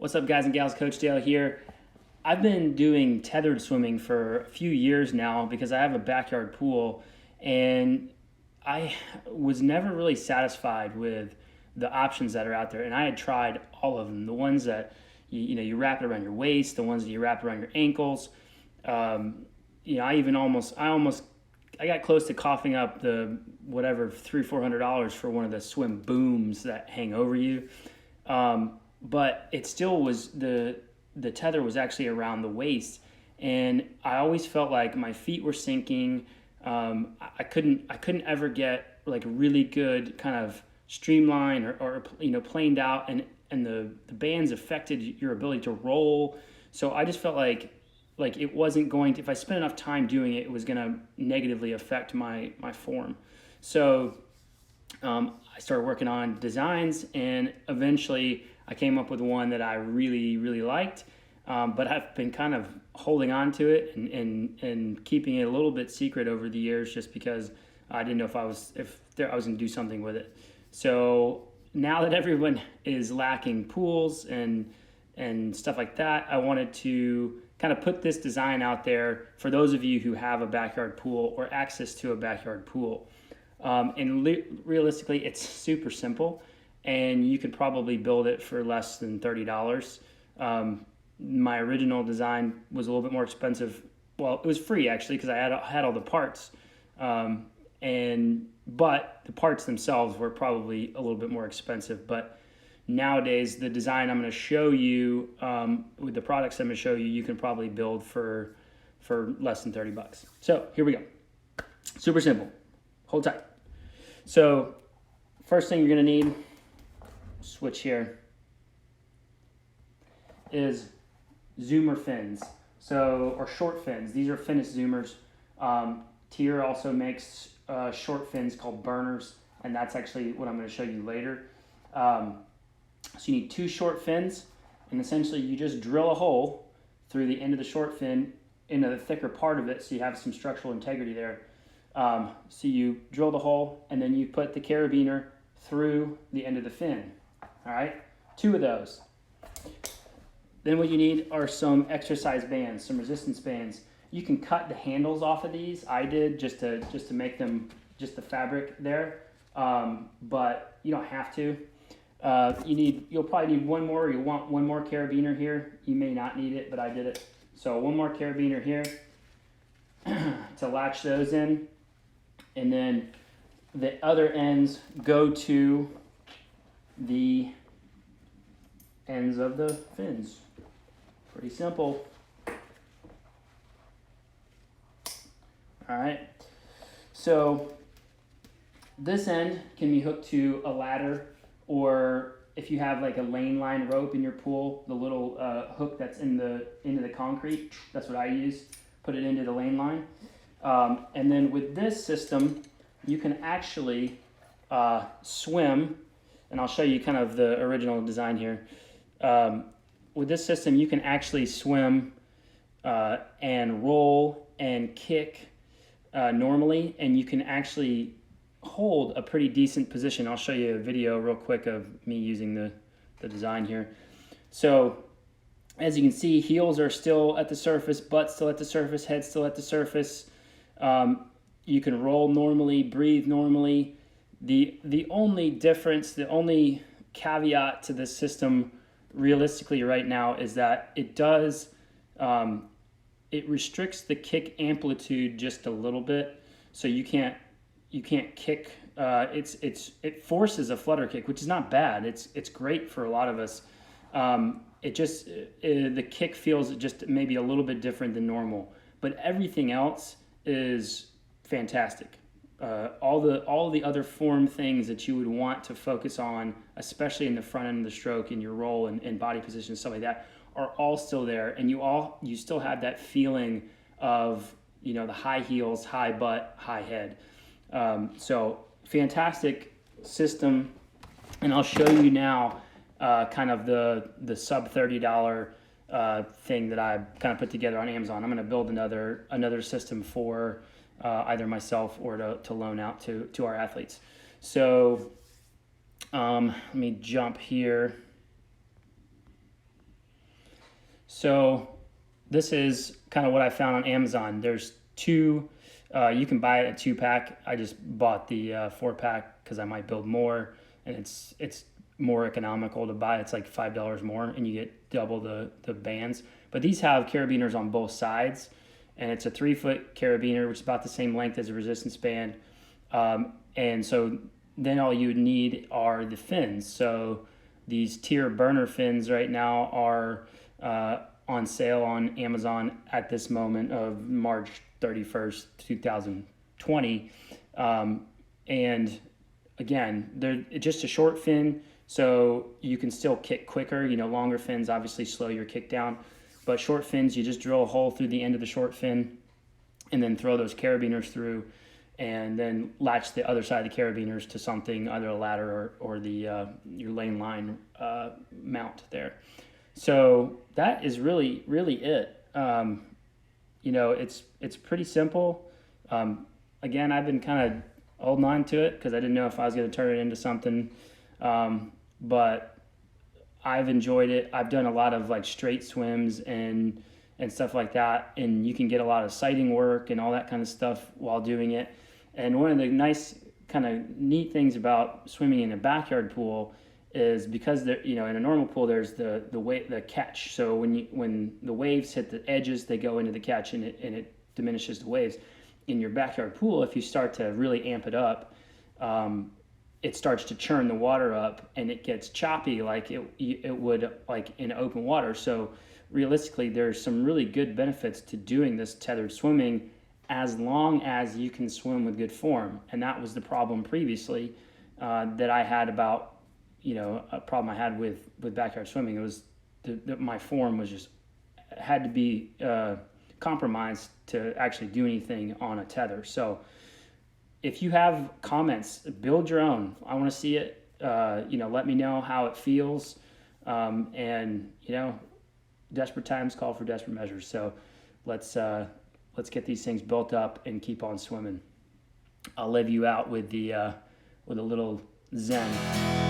What's up, guys and gals? Coach Dale here. I've been doing tethered swimming for a few years now because I have a backyard pool, and I was never really satisfied with the options that are out there. And I had tried all of them. The ones that you wrap it around your waist, the ones that you wrap around your ankles. I got close to coughing up the whatever $300-400 for one of the swim booms that hang over you. But it still was the tether was actually around the waist, and I always felt like my feet were sinking. I couldn't ever get like really good kind of streamline or planed out, and the bands affected your ability to roll. So I just felt like it wasn't going to, if I spent enough time doing it, it was going to negatively affect my form. So I started working on designs, and eventually I came up with one that I really, really liked. But I've been kind of holding on to it and keeping it a little bit secret over the years, just because I didn't know if I was going to do something with it. So now that everyone is lacking pools and stuff like that, I wanted to kind of put this design out there for those of you who have a backyard pool or access to a backyard pool. Realistically, it's super simple, and you could probably build it for less than $30. My original design was a little bit more expensive. Well, it was free actually, because I had all the parts, but the parts themselves were probably a little bit more expensive. But nowadays, the design I'm going to show you, with the products I'm going to show you, you can probably build for less than $30. So here we go. Super simple. Hold tight. So first thing you're going to need, switch here, is zoomer fins, or short fins. These are finished zoomers. Tier also makes short fins called burners, and that's actually what I'm going to show you later. So you need two short fins, and essentially you just drill a hole through the end of the short fin into the thicker part of it, so you have some structural integrity there. So you drill the hole, and then you put the carabiner through the end of the fin. All right, two of those. Then what you need are some exercise bands, some resistance bands. You can cut the handles off of these. I did just to make them just the fabric there, but you don't have to. You'll probably need one more, or you want one more carabiner here. You may not need it, but I did it. So one more carabiner here to latch those in, and then the other ends go to the ends of the fins. Pretty simple. All right. So this end can be hooked to a ladder, or if you have like a lane line rope in your pool, the little hook that's into the concrete, that's what I use. Put it into the lane line. And then with this system, you can actually swim, and I'll show you kind of the original design here. With this system, you can actually swim and roll and kick normally, and you can actually hold a pretty decent position. I'll show you a video real quick of me using the design here. So as you can see, heels are still at the surface, butt still at the surface, head still at the surface. You can roll normally, breathe normally. The only difference, the only caveat to this system realistically right now is that it restricts the kick amplitude just a little bit, so you can't kick. It forces a flutter kick, which is not bad. It's great for a lot of us. The kick feels just maybe a little bit different than normal, but everything else is fantastic. All the other form things that you would want to focus on, especially in the front end of the stroke, in your roll and body position and stuff like that, are all still there, and you still have that feeling of the high heels, high butt, high head. So fantastic system, and I'll show you now kind of the sub $30 thing that I kind of put together on Amazon. I'm going to build another system for either myself or to loan out to our athletes. So let me jump here. So this is kind of what I found on Amazon. There's two, you can buy it a 2-pack. I just bought the 4-pack because I might build more, and it's more economical to buy. It's like $5 more, and you get double the bands. But these have carabiners on both sides, and it's a 3-foot carabiner, which is about the same length as a resistance band. And so then all you would need are the fins. So these tier burner fins right now are on sale on Amazon at this moment of March 31st, 2020. And again, they're just a short fin, so you can still kick quicker. Longer fins obviously slow your kick down, but short fins, you just drill a hole through the end of the short fin and then throw those carabiners through, and then latch the other side of the carabiners to something, either a ladder or the your lane line mount there. So that is really it. It's pretty simple. Again, I've been kind of holding on to it because I didn't know if I was going to turn it into something, but I've enjoyed it. I've done a lot of like straight swims and stuff like that, and you can get a lot of sighting work and all that kind of stuff while doing it. And one of the nice kind of neat things about swimming in a backyard pool is because in a normal pool there's the catch. So when the waves hit the edges, they go into the catch, and it diminishes the waves. In your backyard pool, if you start to really amp it up, it starts to churn the water up, and it gets choppy like it would like in open water. So realistically, there's some really good benefits to doing this tethered swimming, as long as you can swim with good form. And that was the problem previously that I had about, a problem I had with backyard swimming. It was my form was just had to be compromised to actually do anything on a tether. So if you have comments, build your own. I want to see it. Let me know how it feels. And desperate times call for desperate measures. So let's get these things built up and keep on swimming. I'll leave you out with a little zen.